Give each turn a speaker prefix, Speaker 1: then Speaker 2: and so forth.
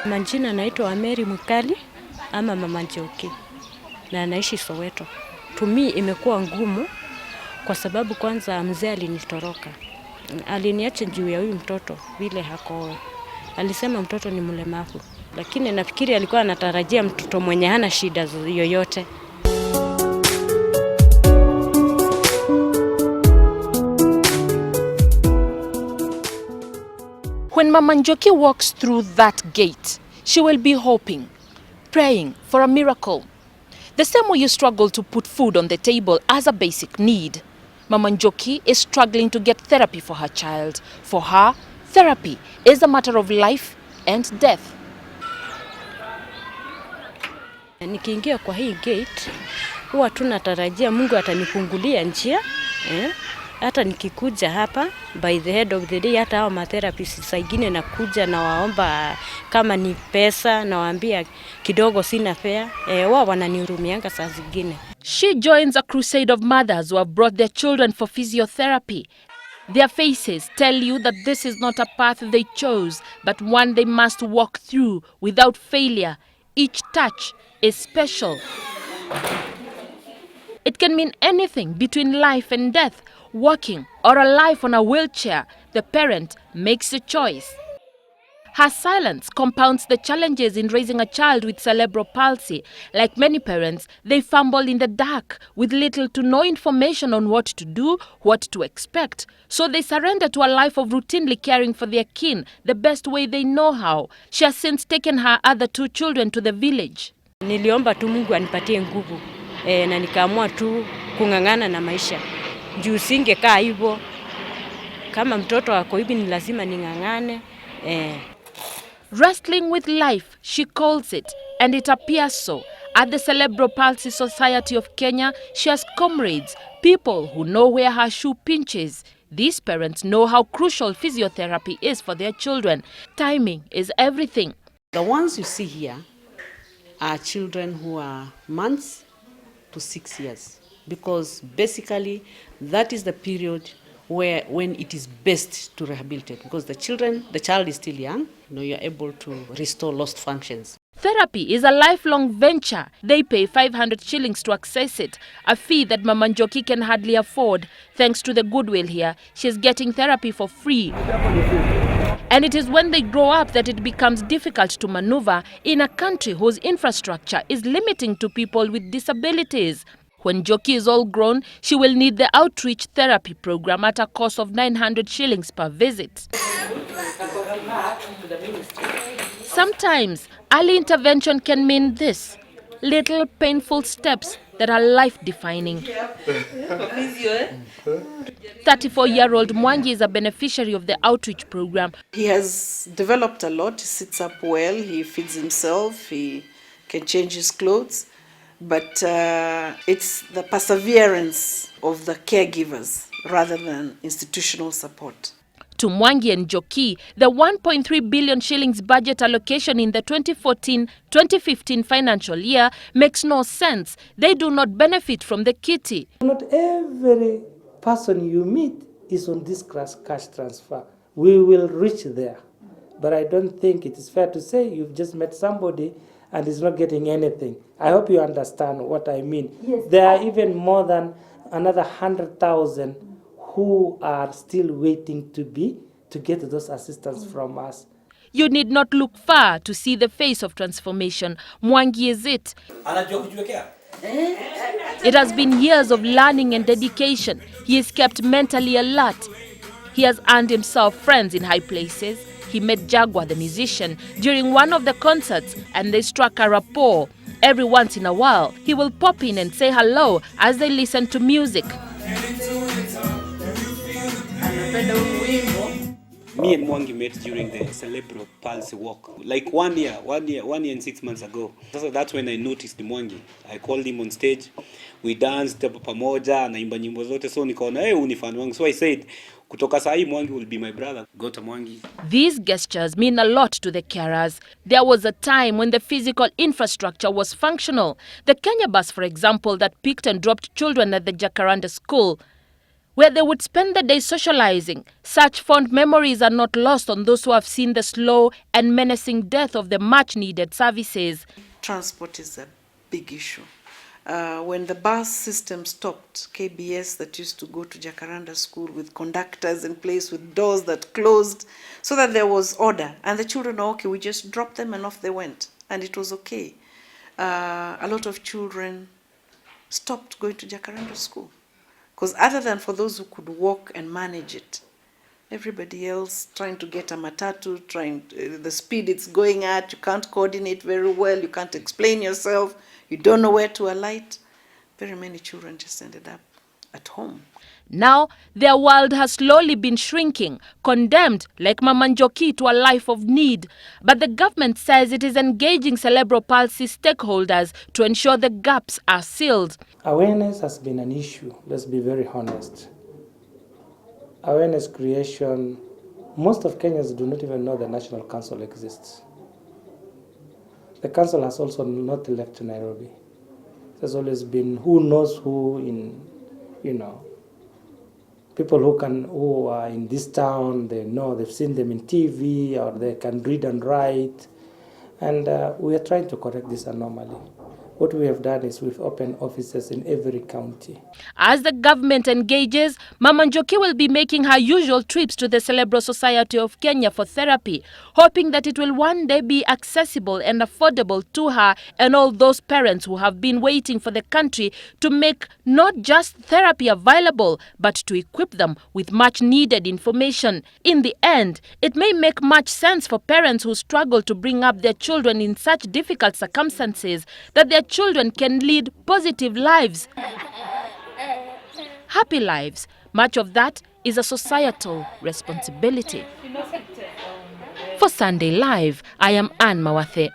Speaker 1: Majina naitwa Mary Mukali ama Mama Njoki na anaishi Soweto. Tumi imekuwa ngumu kwa sababu kwanza mzee alinitoroka. Aliniacha juu ya huyu mtoto vile hako. Alisema mtoto ni mlemavu, lakini nafikiri alikuwa anatarajia mtoto mwenye hana shida yoyote.
Speaker 2: When Mama Njoki walks through that gate, she will be hoping, praying for a miracle. The same way you struggle to put food on the table as a basic need, Mama Njoki is struggling to get therapy for her child. For her, therapy is a matter of life and death.
Speaker 1: Nikiingia kwa hii gate, huwa tunatarajia Mungu atanifungulia njia. Hata nikikuja hapa by the head of the day, hata hao matherapists saingine nakuja na waomba kama ni pesa, na waambia kidogo sina fare, wao wananihurumianga saa zingine.
Speaker 2: She joins a crusade of mothers who have brought their children for physiotherapy. Their faces tell you that this is not a path they chose, but one they must walk through without failure. Each touch is special. It can mean anything between life and death. Walking or a life on a wheelchair, the parent makes a choice. Her silence compounds the challenges in raising a child with cerebral palsy. Like many parents, they fumble in the dark with little to no information on what to do, what to expect. So they surrender to a life of routinely caring for their kin the best way they know how. She has since taken her other 2 children to the village.
Speaker 1: Niliomba tu Mungu anipatie nguvu na nikaamua tu kungangana na maisha. Juu singekaa hivyo. Kama mtoto wako hivi ni lazima ningangane.
Speaker 2: Wrestling with life, she calls it, and it appears so. At the Cerebral Palsy Society of Kenya, she has comrades, people who know where her shoe pinches. These parents know how crucial physiotherapy is for their children. Timing is everything.
Speaker 3: The ones you see here are children who are months to 6 years, because basically that is the period when it is best to rehabilitate, because the child is still young, you're able to restore lost functions.
Speaker 2: Therapy is a lifelong venture. They pay 500 shillings to access it, a fee that Mama Njoki can hardly afford. Thanks to the goodwill here, she's getting therapy for free. And it is when they grow up that it becomes difficult to maneuver in a country whose infrastructure is limiting to people with disabilities. When Njoki is all grown, she will need the outreach therapy program at a cost of 900 shillings per visit. Sometimes, early intervention can mean this: little painful steps that are life-defining. 34-year-old Mwangi is a beneficiary of the outreach program.
Speaker 4: He has developed a lot. He sits up well, he feeds himself, he can change his clothes. But it's the perseverance of the caregivers rather than institutional support.
Speaker 2: To Mwangi and Njoki, the 1.3 billion shillings budget allocation in the 2014-2015 financial year makes no sense. They do not benefit from the kitty.
Speaker 5: Not every person you meet is on this cash transfer. We will reach there. But I don't think it is fair to say you've just met somebody and is not getting anything. I hope you understand what I mean. Yes. There are even more than another 100,000 who are still waiting to get those assistance from us.
Speaker 2: You need not look far to see the face of transformation. Mwangi is it. It has been years of learning and dedication. He is kept mentally alert. He has earned himself friends in high places. He met Jaguar, the musician, during one of the concerts, and they struck a rapport. Every once in a while, he will pop in and say hello as they listen to music.
Speaker 6: Me and Mwangi met during the cerebral palsy walk, like one year and 6 months ago. So that's when I noticed Mwangi. I called him on stage. We danced pamoja, naimba nyimbo zote, so nikaona ni fan wangu. So I said, kutoka sahi Mwangi will be my brother. Go to Mwangi.
Speaker 2: These gestures mean a lot to the carers. There was a time when the physical infrastructure was functional. The Kenya bus, for example, that picked and dropped children at the Jacaranda school. where they would spend the day socializing. Such fond memories are not lost on those who have seen the slow and menacing death of the much-needed services.
Speaker 4: Transport is a big issue. When the bus system stopped, KBS that used to go to Jacaranda school with conductors in place, with doors that closed, so that there was order. And the children were okay, we just dropped them and off they went. And it was okay. A lot of children stopped going to Jacaranda school. Because other than for those who could walk and manage it, everybody else trying to get a matatu, the speed it's going at, you can't coordinate very well, you can't explain yourself, you don't know where to alight. Very many children just ended up at home.
Speaker 2: Now, their world has slowly been shrinking, condemned like Mama Njoki to a life of need. But the government says it is engaging cerebral palsy stakeholders to ensure the gaps are sealed.
Speaker 5: Awareness has been an issue, let's be very honest. Awareness creation, most of Kenyans do not even know the National Council exists. The council has also not left Nairobi. There's always been who knows who in, people who are in this town, they know, they've seen them in TV, or they can read and write. And we are trying to correct this anomaly. What we have done is we've opened offices in every county.
Speaker 2: As the government engages, Mama Njoki will be making her usual trips to the Cerebral Society of Kenya for therapy, hoping that it will one day be accessible and affordable to her and all those parents who have been waiting for the country to make not just therapy available, but to equip them with much needed information. In the end, it may make much sense for parents who struggle to bring up their children in such difficult circumstances that their children can lead positive lives, happy lives. Much of that is a societal responsibility. For Sunday Live, I am Mawathe.